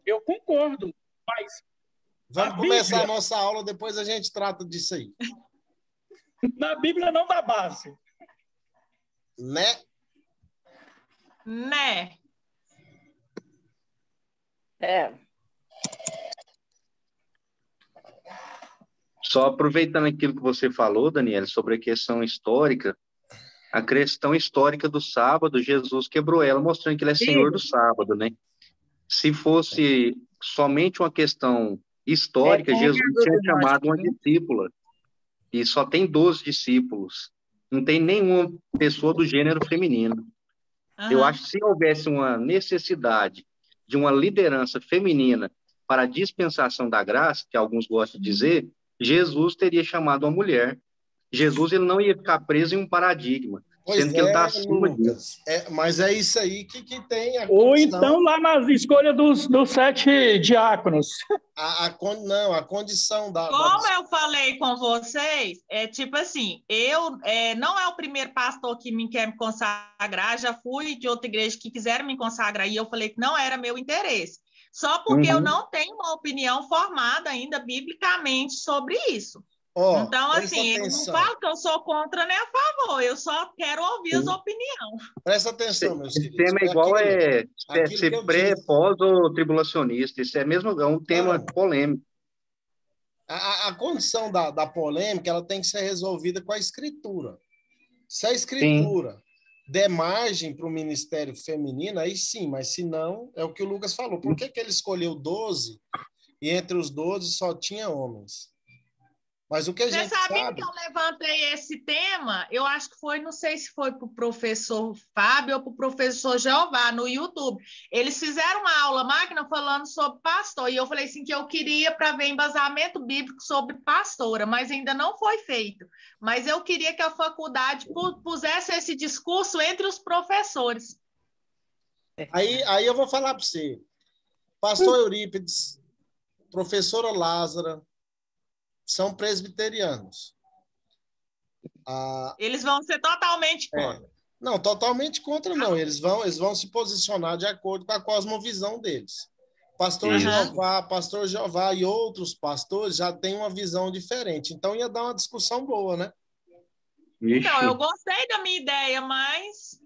eu concordo, mas vamos a começar Bíblia, a nossa aula, depois a gente trata disso aí. na Bíblia não dá base. Né? Né? É. Só aproveitando aquilo que você falou, Daniela, sobre a questão histórica, a questão histórica do sábado, Jesus quebrou ela, mostrando que ele é Senhor do sábado, né? Se fosse somente uma questão histórica, Jesus tinha chamado uma discípula, e só tem 12 discípulos. Não tem nenhuma pessoa do gênero feminino. Eu acho que se houvesse uma necessidade de uma liderança feminina para a dispensação da graça, que alguns gostam de dizer, Jesus teria chamado uma mulher. Jesus ele não ia ficar preso em um paradigma, Pois sendo que ele está acima disso. Lucas. Mas é isso aí que tem a Ou condição. então lá nas escolhas dos 7 diáconos. Não, a condição da... Como eu falei com vocês, é tipo assim, não é o primeiro pastor que quer me consagrar, já fui de outra igreja que quiseram me consagrar e eu falei que não era meu interesse. Só porque eu não tenho uma opinião formada ainda biblicamente sobre isso. Então, assim, eu não falo que eu sou contra nem a favor, eu só quero ouvir as opiniões. Presta atenção, meus queridos. Esse tema é igual ser pré, pós ou tribulacionista. Isso é um tema polêmico. A condição da polêmica ela tem que ser resolvida com a Escritura. Se a Escritura der margem para o ministério feminino, aí sim, mas se não, é o que o Lucas falou. Por que ele escolheu 12 e entre os 12 só tinha homens? Mas o que a gente sabe... Você sabia que eu levantei esse tema? Eu acho que foi, não sei se foi para o professor Fábio ou para o professor Jeová, no YouTube. Eles fizeram uma aula magna falando sobre pastor, e eu falei assim que eu queria para ver embasamento bíblico sobre pastora, mas ainda não foi feito. Mas eu queria que a faculdade pusesse esse discurso entre os professores. Aí eu vou falar para você. Pastor Eurípides, professora Lázara, são presbiterianos. Eles vão ser totalmente contra. Não, totalmente contra não. Eles vão se posicionar de acordo com a cosmovisão deles. Pastor Jeová e outros pastores já têm uma visão diferente. Então ia dar uma discussão boa, né? Então, eu gostei da minha ideia, mas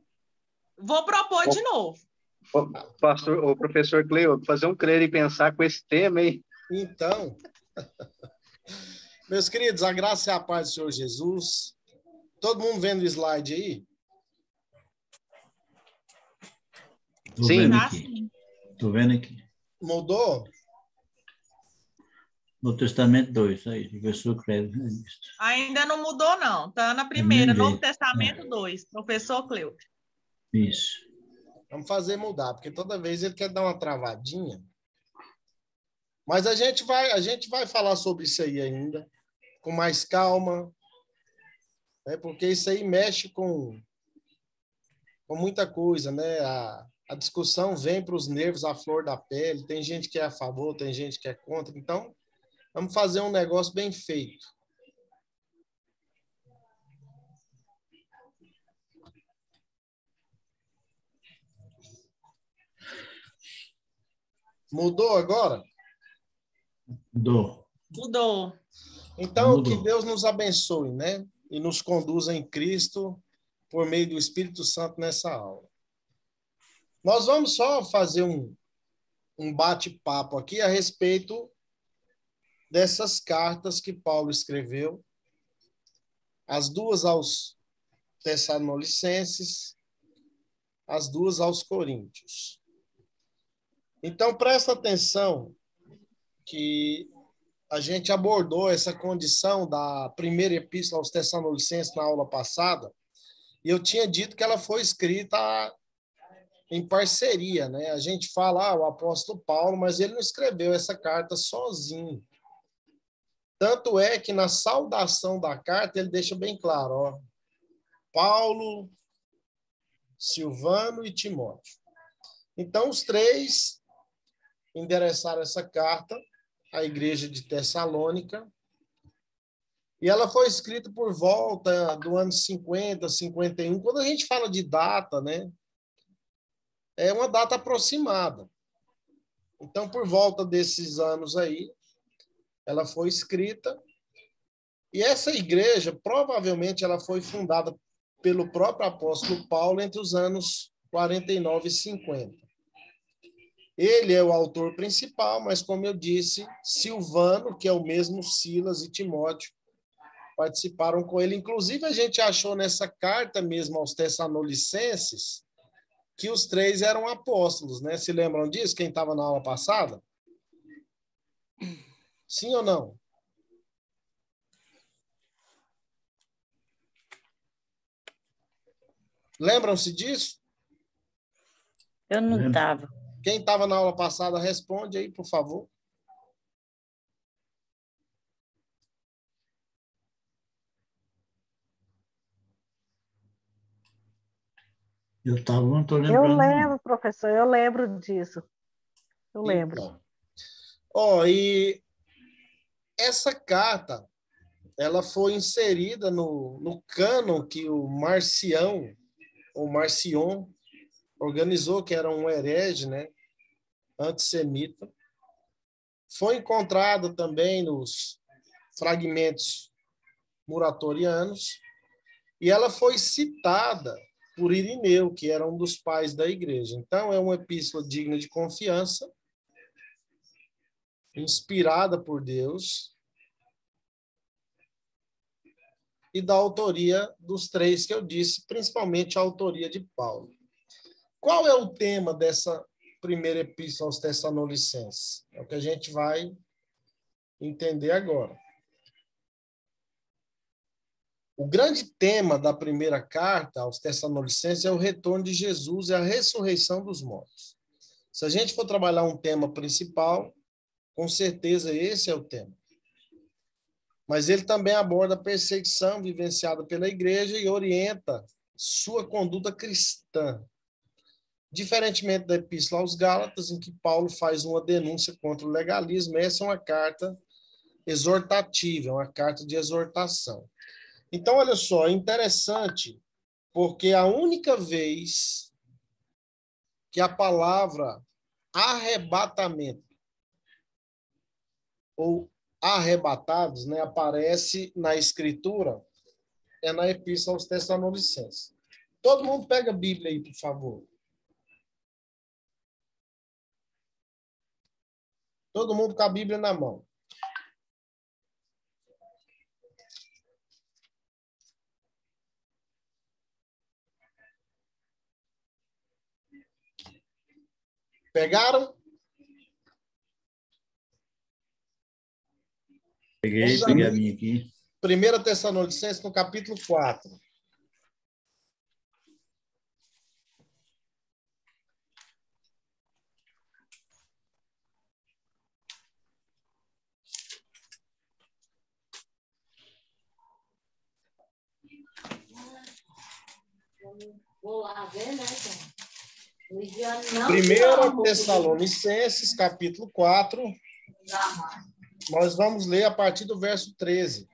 vou propor de novo. O professor Cleo, fazer um crer e pensar com esse tema, hein? Então... Meus queridos, a graça e a paz do Senhor Jesus. Todo mundo vendo o slide aí? Estou vendo aqui. Mudou? No Testamento 2, aí, professor Cleo. Ainda não mudou, não. Está na primeira, Novo Testamento 2, professor Cleo. Isso. Vamos fazer mudar, porque toda vez ele quer dar uma travadinha. Mas a gente vai falar sobre isso aí ainda, com mais calma, né? Porque isso aí mexe com muita coisa, né? A discussão vem para os nervos à flor da pele, tem gente que é a favor, tem gente que é contra, então vamos fazer um negócio bem feito. Mudou agora? Mudou. Então, que Deus nos abençoe, né? E nos conduza em Cristo por meio do Espírito Santo nessa aula. Nós vamos só fazer um bate-papo aqui a respeito dessas cartas que Paulo escreveu, as duas aos Tessalonicenses, as duas aos Coríntios. Então, presta atenção que a gente abordou essa condição da primeira epístola aos Tessalonicenses na aula passada, e eu tinha dito que ela foi escrita em parceria, né? A gente fala, o apóstolo Paulo, mas ele não escreveu essa carta sozinho. Tanto é que na saudação da carta ele deixa bem claro, ó, Paulo, Silvano e Timóteo. Então, os três endereçaram essa carta à igreja de Tessalônica, e ela foi escrita por volta do ano 50, 51. Quando a gente fala de data, né, é uma data aproximada. Então, por volta desses anos aí, ela foi escrita. E essa igreja, provavelmente, ela foi fundada pelo próprio apóstolo Paulo entre os anos 49 e 50. Ele é o autor principal, mas, como eu disse, Silvano, que é o mesmo Silas e Timóteo, participaram com ele. Inclusive, a gente achou nessa carta mesmo aos Tessalonicenses que os três eram apóstolos, né? Se lembram disso? Quem estava na aula passada? Sim ou não? Lembram-se disso? Eu não Lembro. estava. Quem estava na aula passada, responde aí, por favor. Eu estava, não estou Eu lembrando. não. lembro, professor, eu lembro disso. Eu lembro. Então, e essa carta, ela foi inserida no cânon que o Marcião, ou Marcion, organizou, que era um herege, né, antissemita. Foi encontrada também nos fragmentos muratorianos, e ela foi citada por Irineu, que era um dos pais da igreja. Então, é uma epístola digna de confiança, inspirada por Deus, e da autoria dos três que eu disse, principalmente a autoria de Paulo. Qual é o tema dessa primeira epístola aos Tessalonicenses? É o que a gente vai entender agora. O grande tema da primeira carta aos Tessalonicenses é o retorno de Jesus e a ressurreição dos mortos. Se a gente for trabalhar um tema principal, com certeza esse é o tema. Mas ele também aborda a perseguição vivenciada pela igreja e orienta sua conduta cristã. Diferentemente da Epístola aos Gálatas, em que Paulo faz uma denúncia contra o legalismo, essa é uma carta exortativa, é uma carta de exortação. Então, olha só, é interessante, porque a única vez que a palavra arrebatamento ou arrebatados, né, aparece na Escritura, é na Epístola aos Tessalonicenses. Todo mundo pega a Bíblia aí, por favor. Todo mundo com a Bíblia na mão. Pegaram? Peguei a minha aqui. 1 Tessalonicenses, no capítulo 4. Vou lá ver, né, Tom? 1 Tessalonicenses, capítulo 4. Nós vamos ler a partir do verso 13.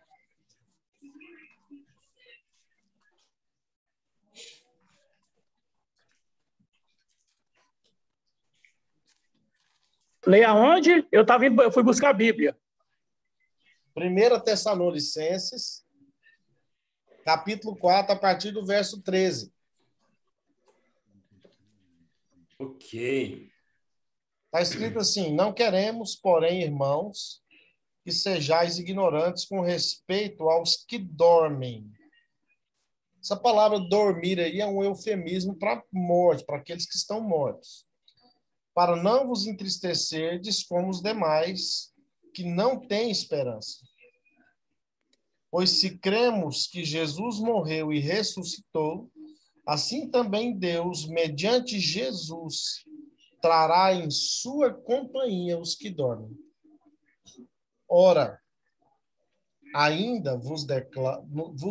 Leia aonde? Eu fui buscar a Bíblia. 1 Tessalonicenses, capítulo 4, a partir do verso 13. Ok. Está escrito assim: não queremos, porém, irmãos, que sejais ignorantes com respeito aos que dormem. Essa palavra dormir aí é um eufemismo para morte, para aqueles que estão mortos. Para não vos entristecerdes como os demais, que não têm esperança. Pois se cremos que Jesus morreu e ressuscitou, assim também Deus, mediante Jesus, trará em sua companhia os que dormem. Ora, ainda vos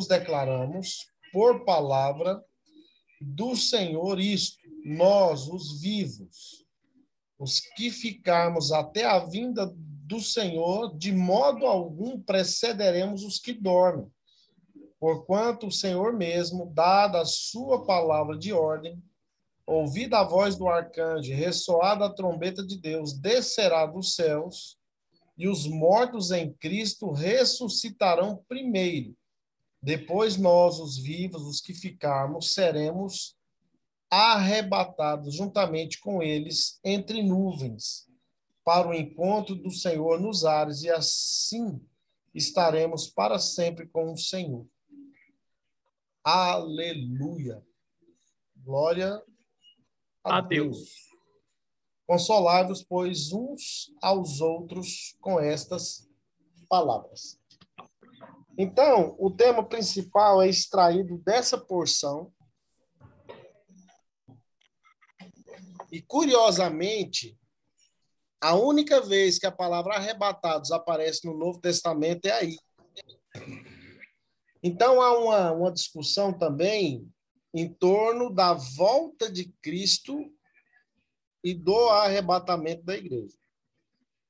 declaramos por palavra do Senhor isto, nós, os vivos, os que ficarmos até a vinda do Senhor, de modo algum precederemos os que dormem. Porquanto o Senhor mesmo, dada a sua palavra de ordem, ouvida a voz do arcanjo, ressoada a trombeta de Deus, descerá dos céus, e os mortos em Cristo ressuscitarão primeiro. Depois nós, os vivos, os que ficarmos, seremos arrebatados juntamente com eles entre nuvens, para o encontro do Senhor nos ares, e assim estaremos para sempre com o Senhor. Aleluia. Glória a Deus. Consolai-vos, pois, uns aos outros com estas palavras. Então, o tema principal é extraído dessa porção. E, curiosamente, a única vez que a palavra arrebatados aparece no Novo Testamento é aí. Então, há uma discussão também em torno da volta de Cristo e do arrebatamento da igreja.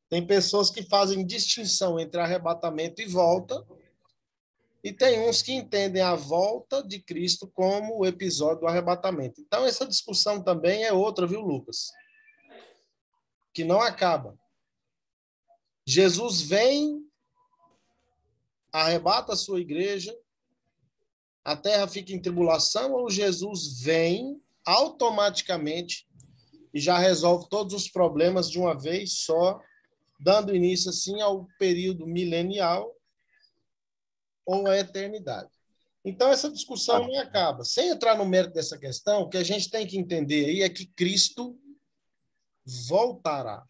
Tem pessoas que fazem distinção entre arrebatamento e volta, e tem uns que entendem a volta de Cristo como o episódio do arrebatamento. Então, essa discussão também é outra, viu, Lucas? Que não acaba. Jesus vem, arrebata a sua igreja, a terra fica em tribulação, ou Jesus vem automaticamente e já resolve todos os problemas de uma vez só, dando início, assim, ao período milenial ou a eternidade. Então, essa discussão não acaba. Sem entrar no mérito dessa questão, o que a gente tem que entender aí é que Cristo voltará.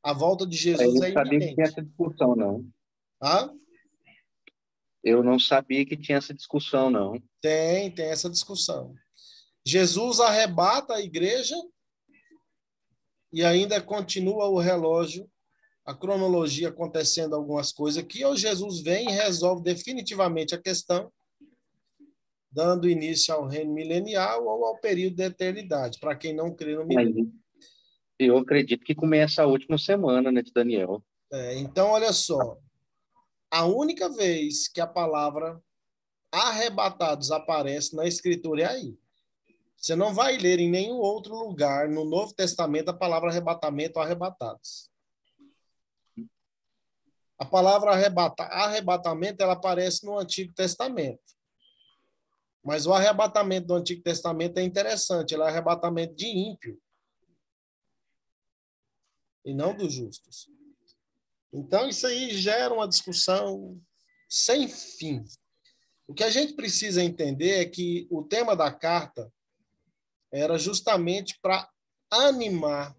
A volta de Jesus Eu é não sabia que tinha iminente. essa discussão, não. Ah? Eu não sabia que tinha essa discussão, não. Tem essa discussão. Jesus arrebata a igreja e ainda continua o relógio, a cronologia acontecendo algumas coisas aqui, ou Jesus vem e resolve definitivamente a questão, dando início ao reino milenial ou ao período da eternidade, para quem não crê no milênio. Eu acredito que começa a última semana, né, de Daniel. Então, olha só, a única vez que a palavra arrebatados aparece na Escritura é aí. Você não vai ler em nenhum outro lugar no Novo Testamento a palavra arrebatamento ou arrebatados. A palavra arrebatamento ela aparece no Antigo Testamento. Mas o arrebatamento do Antigo Testamento é interessante, ele é arrebatamento de ímpio e não dos justos. Então, isso aí gera uma discussão sem fim. O que a gente precisa entender é que o tema da carta era justamente para animar.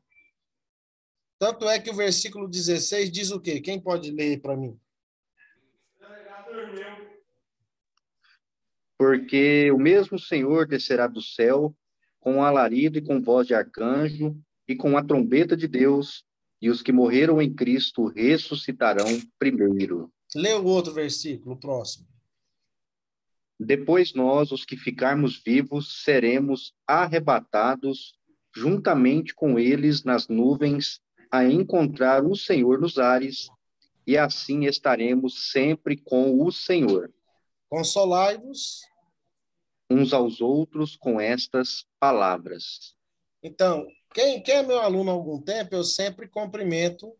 Tanto é que o versículo 16 diz o quê? Quem pode ler para mim? Porque o mesmo Senhor descerá do céu com alarido e com voz de arcanjo e com a trombeta de Deus, e os que morreram em Cristo ressuscitarão primeiro. Lê o outro versículo, o próximo. Depois nós, os que ficarmos vivos, seremos arrebatados juntamente com eles nas nuvens a encontrar o Senhor nos ares, e assim estaremos sempre com o Senhor. Consolai-vos uns aos outros com estas palavras. Então, quem é meu aluno há algum tempo, eu sempre cumprimento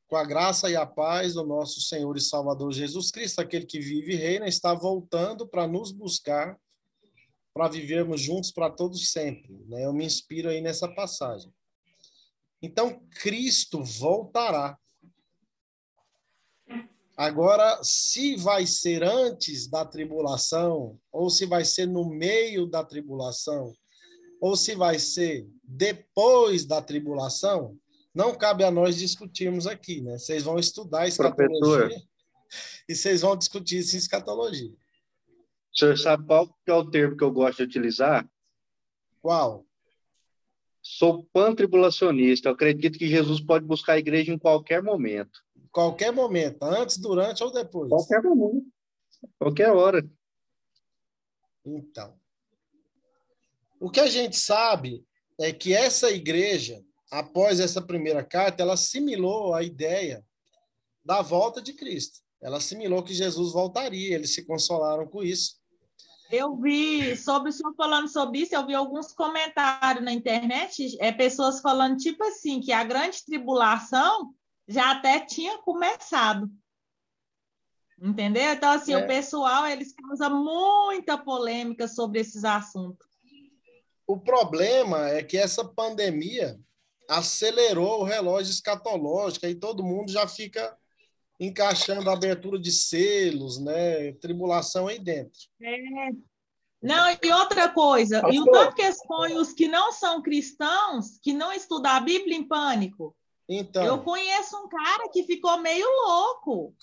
com a graça e a paz do nosso Senhor e Salvador Jesus Cristo, aquele que vive e reina, está voltando para nos buscar, para vivermos juntos para todos sempre. Né? Eu me inspiro aí nessa passagem. Então, Cristo voltará. Agora, se vai ser antes da tribulação, ou se vai ser no meio da tribulação, ou se vai ser depois da tribulação, não cabe a nós discutirmos aqui, né? Vocês vão estudar escatologia e vocês vão discutir isso em escatologia. O senhor sabe qual que é o termo que eu gosto de utilizar? Qual? Sou pan-tribulacionista. Eu acredito que Jesus pode buscar a igreja em qualquer momento. Qualquer momento, antes, durante ou depois? Qualquer momento. Qualquer hora. Então, o que a gente sabe é que essa igreja, após essa primeira carta, ela assimilou a ideia da volta de Cristo. Ela assimilou que Jesus voltaria, eles se consolaram com isso. Eu vi sobre o senhor falando sobre isso, eu vi alguns comentários na internet, pessoas falando tipo assim, que a grande tribulação já até tinha começado. Entendeu? Então, assim, o pessoal, eles causam muita polêmica sobre esses assuntos. O problema é que essa pandemia acelerou o relógio escatológico, e todo mundo já fica encaixando a abertura de selos, né? Tribulação aí dentro. Não, e outra coisa, Pastor. E o tanto que expõe os que não são cristãos, que não estudam a Bíblia em pânico. Então, eu conheço um cara que ficou meio louco.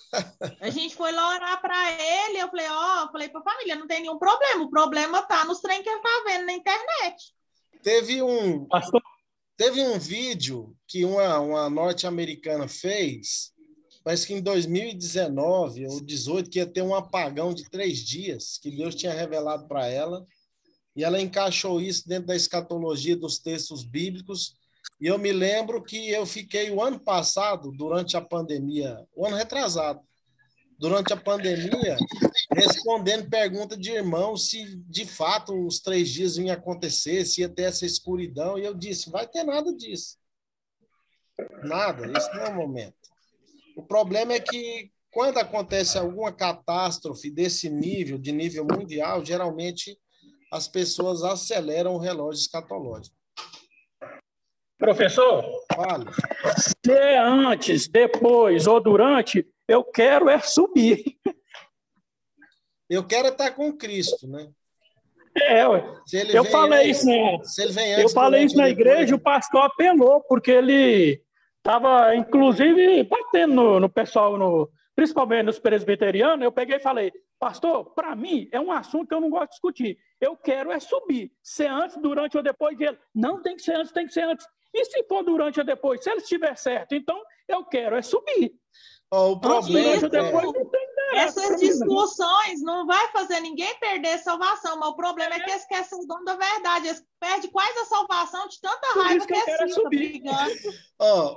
A gente foi lá orar para ele, eu falei para a família, não tem nenhum problema, o problema tá nos trem que ele tá vendo na internet. Teve um Pastor, vídeo que uma norte-americana fez, parece que em 2019 ou 2018, que ia ter um apagão de 3 dias, que Deus tinha revelado para ela, e ela encaixou isso dentro da escatologia dos textos bíblicos. E eu me lembro que eu fiquei o ano passado, durante a pandemia, o ano retrasado, durante a pandemia, respondendo pergunta de irmãos se de fato os 3 dias iam acontecer, se ia ter essa escuridão. E eu disse, vai ter nada disso. Nada, esse não é o momento. O problema é que quando acontece alguma catástrofe desse nível, de nível mundial, geralmente as pessoas aceleram o relógio escatológico. professor, Vale. se é antes, depois ou durante, eu quero é subir. Eu quero estar com Cristo, né? Ué. Se ele Eu vem falei antes, isso, né? se ele vem Eu antes, falei durante isso na ou depois, igreja, o pastor apelou, porque ele estava, inclusive, batendo no pessoal, principalmente nos presbiterianos. Eu peguei e falei, pastor, para mim é um assunto que eu não gosto de discutir. Eu quero é subir. Se é antes, durante ou depois dele. Não tem que ser antes, tem que ser antes. E se for durante ou depois? Se ele estiver certo, então eu quero é subir. o problema Durante ou depois não tem nada. Essas discussões não vai fazer ninguém perder a salvação, mas o problema é que eles querem ser o dono da verdade. Eles perdem quase a salvação de tanta raiva que eles ficam brigando.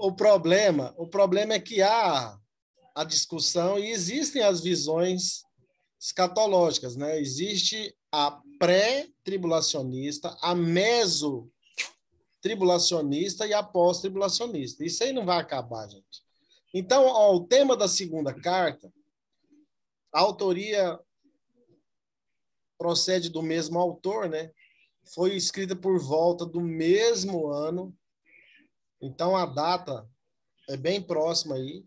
O problema é que há a discussão e existem as visões escatológicas, né? Existe a pré-tribulacionista, a meso-tribulacionista e a pós-tribulacionista. Isso aí não vai acabar, gente. Então, o tema da segunda carta, a autoria procede do mesmo autor, né? Foi escrita por volta do mesmo ano, então a data é bem próxima aí.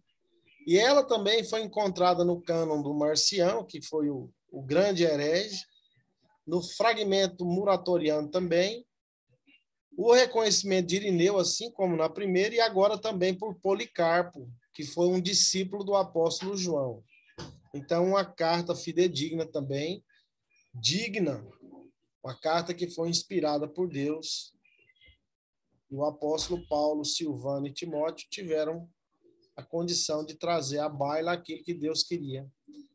E ela também foi encontrada no cânon do Marcião, que foi o grande herege, no fragmento muratoriano também, o reconhecimento de Irineu, assim como na primeira, e agora também por Policarpo, que foi um discípulo do apóstolo João. Então, uma carta fidedigna também, digna, uma carta que foi inspirada por Deus. E o apóstolo Paulo, Silvano e Timóteo tiveram a condição de trazer à baila aquilo que Deus queria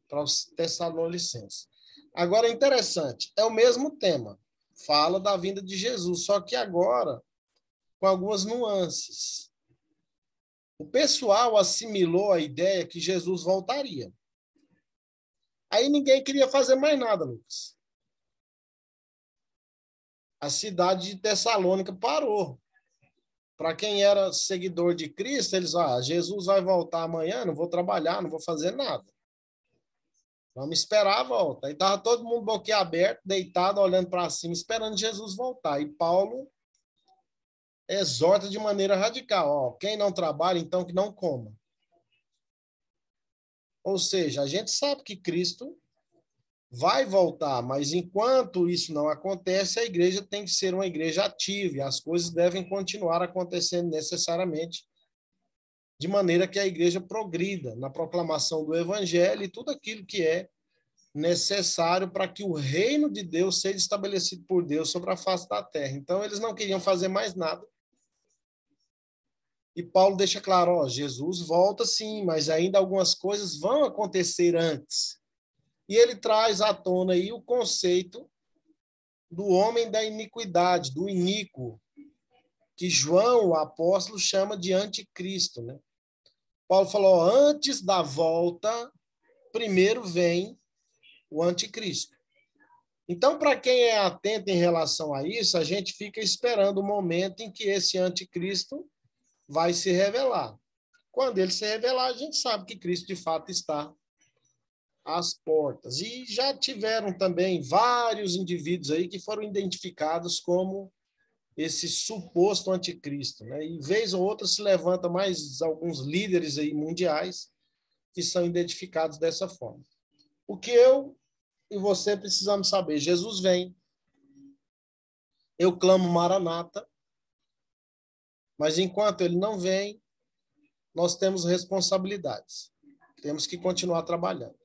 para os Tessalonicenses. Agora, interessante, é o mesmo tema, fala da vinda de Jesus, só que agora com algumas nuances. O pessoal assimilou a ideia que Jesus voltaria. Aí ninguém queria fazer mais nada, Lucas. A cidade de Tessalônica parou. Para quem era seguidor de Cristo, eles, Jesus vai voltar amanhã, não vou trabalhar, não vou fazer nada. Vamos esperar a volta. Aí estava todo mundo boquiaberto, deitado, olhando para cima, esperando Jesus voltar. E Paulo exorta de maneira radical, quem não trabalha, então que não coma. Ou seja, a gente sabe que Cristo vai voltar, mas enquanto isso não acontece, a igreja tem que ser uma igreja ativa, e as coisas devem continuar acontecendo necessariamente, de maneira que a igreja progrida na proclamação do evangelho e tudo aquilo que é necessário para que o reino de Deus seja estabelecido por Deus sobre a face da terra. Então, eles não queriam fazer mais nada. E Paulo deixa claro, Jesus volta sim, mas ainda algumas coisas vão acontecer antes. E ele traz à tona aí o conceito do homem da iniquidade, do iníquo, que João, o apóstolo, chama de anticristo, né? Paulo falou, antes da volta, primeiro vem o anticristo. Então, para quem é atento em relação a isso, a gente fica esperando o momento em que esse anticristo vai se revelar. Quando ele se revelar, a gente sabe que Cristo, de fato, está às portas. E já tiveram também vários indivíduos aí que foram identificados como esse suposto anticristo, né? E vez ou outra se levanta mais alguns líderes aí mundiais que são identificados dessa forma. O que eu e você precisamos saber: Jesus vem, eu clamo Maranata, mas enquanto ele não vem, nós temos responsabilidades. Temos que continuar trabalhando.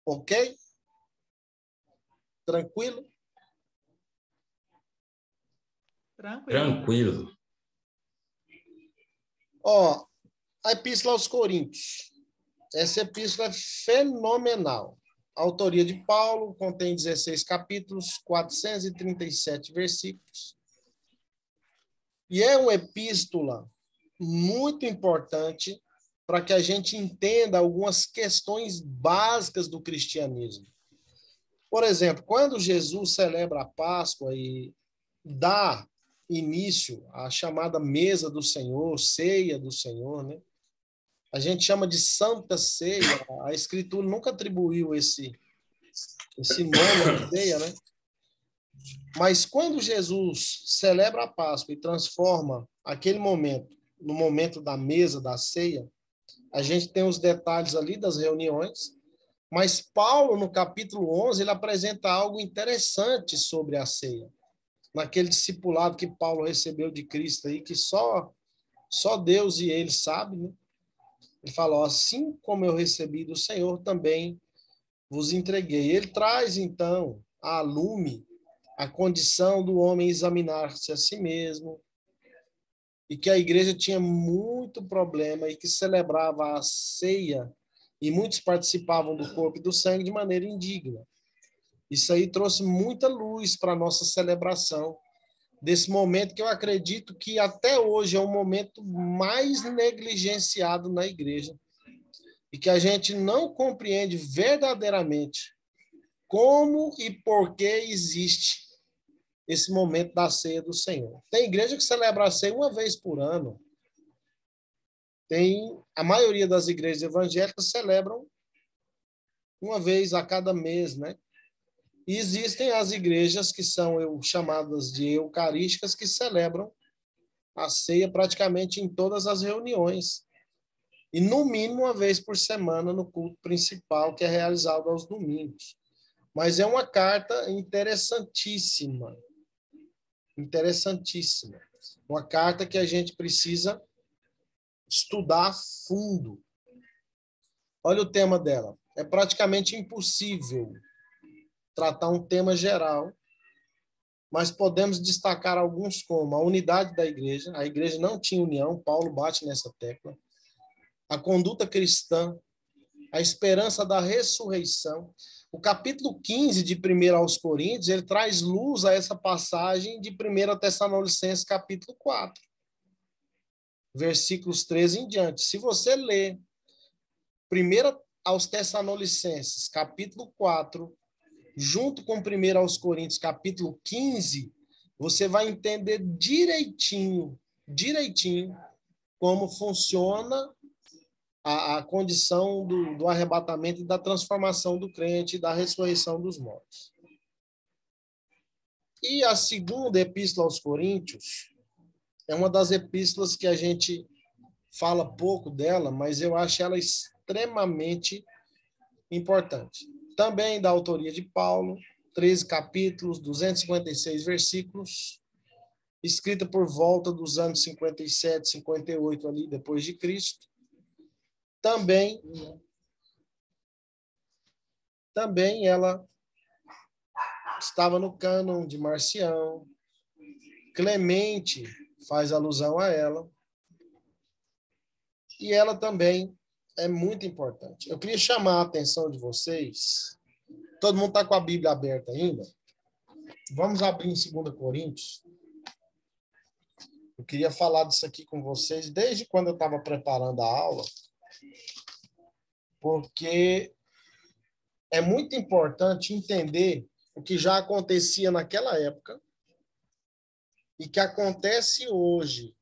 Ok? Tranquilo? Tranquilo. Ó, a Epístola aos Coríntios. Essa epístola é fenomenal. A autoria de Paulo contém 16 capítulos, 437 versículos. E é uma epístola muito importante para que a gente entenda algumas questões básicas do cristianismo. Por exemplo, quando Jesus celebra a Páscoa e dá início à chamada mesa do Senhor, ceia do Senhor, né? A gente chama de Santa Ceia. A Escritura nunca atribuiu esse nome à ceia, né? Mas quando Jesus celebra a Páscoa e transforma aquele momento no momento da mesa, da ceia, a gente tem os detalhes ali das reuniões, mas Paulo, no capítulo 11, ele apresenta algo interessante sobre a ceia. Naquele discipulado que Paulo recebeu de Cristo aí, que só Deus e ele sabem, né? Ele fala, ó, assim como eu recebi do Senhor, também vos entreguei. Ele traz, então, à lume a condição do homem examinar-se a si mesmo, e que a igreja tinha muito problema e que celebrava a ceia, e muitos participavam do corpo e do sangue de maneira indigna. Isso aí trouxe muita luz para a nossa celebração desse momento que eu acredito que até hoje é o momento mais negligenciado na igreja e que a gente não compreende verdadeiramente como e por que existe esse momento da ceia do Senhor. Tem igreja que celebra a ceia uma vez por ano. A maioria das igrejas evangélicas celebram uma vez a cada mês, né? E existem as igrejas que são chamadas de eucarísticas, que celebram a ceia praticamente em todas as reuniões. E, no mínimo, uma vez por semana no culto principal, que é realizado aos domingos. Mas é uma carta interessantíssima. Interessantíssima. Uma carta que a gente precisa estudar a fundo. Olha o tema dela. É praticamente impossível tratar um tema geral, mas podemos destacar alguns como a unidade da igreja. A igreja não tinha união, Paulo bate nessa tecla. A conduta cristã, a esperança da ressurreição. O capítulo 15 de 1 aos Coríntios, ele traz luz a essa passagem de 1 Tessalonicenses, capítulo 4, versículos 13 em diante. Se você ler 1 aos Tessalonicenses, capítulo 4, junto com 1 aos Coríntios, capítulo 15, você vai entender direitinho como funciona a condição do arrebatamento e da transformação do crente e da ressurreição dos mortos. E a segunda epístola aos Coríntios é uma das epístolas que a gente fala pouco dela, mas eu acho ela extremamente importante. Também da autoria de Paulo, 13 capítulos, 256 versículos, escrita por volta dos anos 57, 58 ali depois de Cristo. Também ela estava no cânon de Marcião. Clemente faz alusão a ela. E ela também é muito importante. Eu queria chamar a atenção de vocês. Todo mundo está com a Bíblia aberta ainda? Vamos abrir em 2 Coríntios. Eu queria falar disso aqui com vocês desde quando eu estava preparando a aula, porque é muito importante entender o que já acontecia naquela época e que acontece hoje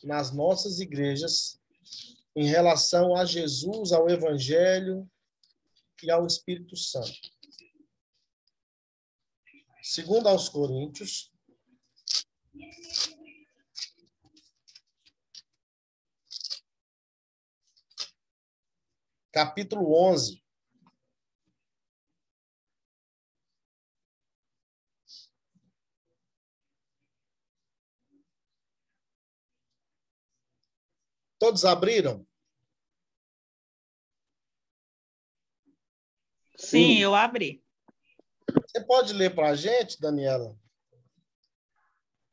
nas nossas igrejas em relação a Jesus, ao Evangelho e ao Espírito Santo. Segundo aos Coríntios, capítulo 11. Todos abriram? Sim, eu abri. Você pode ler para a gente, Daniela?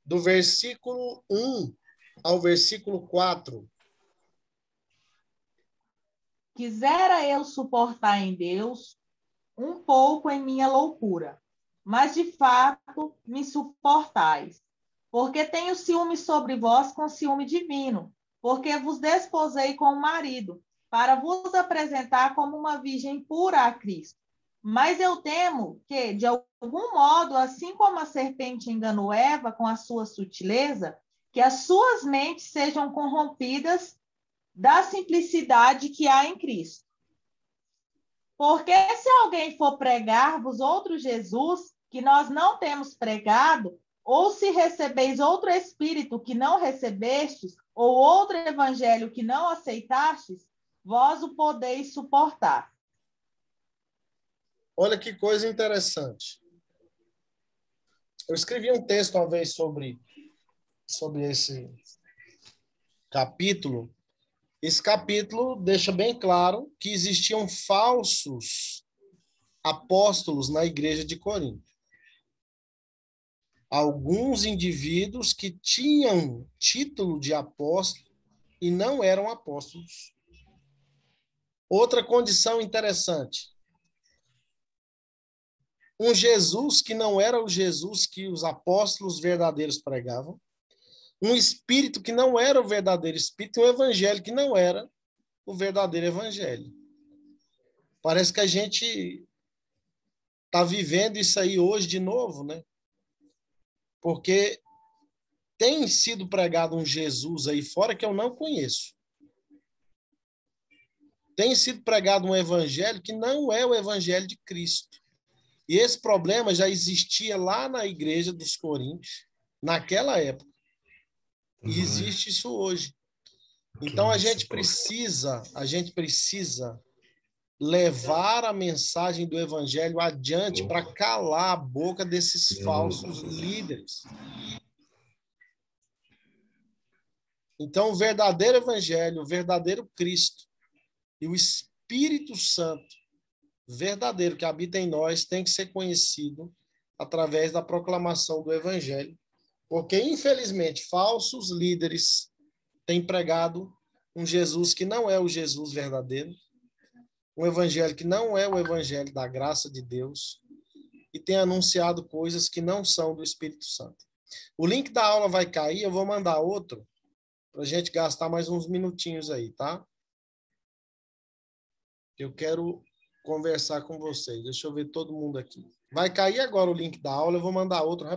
Do versículo 1 ao versículo 4. Quisera eu suportar em Deus um pouco em minha loucura, mas de fato me suportais, porque tenho ciúme sobre vós com ciúme divino, porque vos desposei com o marido, para vos apresentar como uma virgem pura a Cristo. Mas eu temo que, de algum modo, assim como a serpente enganou Eva com a sua sutileza, que as suas mentes sejam corrompidas da simplicidade que há em Cristo. Porque se alguém for pregar-vos outro Jesus, que nós não temos pregado, ou se recebeis outro Espírito que não recebestes, ou outro Evangelho que não aceitastes, vós o podeis suportar. Olha que coisa interessante. Eu escrevi um texto uma vez sobre esse capítulo. Esse capítulo deixa bem claro que existiam falsos apóstolos na igreja de Corinto. Alguns indivíduos que tinham título de apóstolo e não eram apóstolos. Outra condição interessante. Um Jesus que não era o Jesus que os apóstolos verdadeiros pregavam. Um espírito que não era o verdadeiro espírito, e um evangelho que não era o verdadeiro evangelho. Parece que a gente está vivendo isso aí hoje de novo, né? Porque tem sido pregado um Jesus aí fora que eu não conheço. Tem sido pregado um evangelho que não é o evangelho de Cristo. E esse problema já existia lá na igreja dos Coríntios, naquela época. E existe isso hoje. Então a gente precisa levar a mensagem do evangelho adiante para calar a boca desses falsos líderes. Então o verdadeiro evangelho, o verdadeiro Cristo e o Espírito Santo verdadeiro que habita em nós tem que ser conhecido através da proclamação do evangelho. Porque, infelizmente, falsos líderes têm pregado um Jesus que não é o Jesus verdadeiro, um evangelho que não é o evangelho da graça de Deus, e tem anunciado coisas que não são do Espírito Santo. O link da aula vai cair, eu vou mandar outro, para a gente gastar mais uns minutinhos aí, tá? Eu quero conversar com vocês. Deixa eu ver todo mundo aqui. Vai cair agora o link da aula, eu vou mandar outro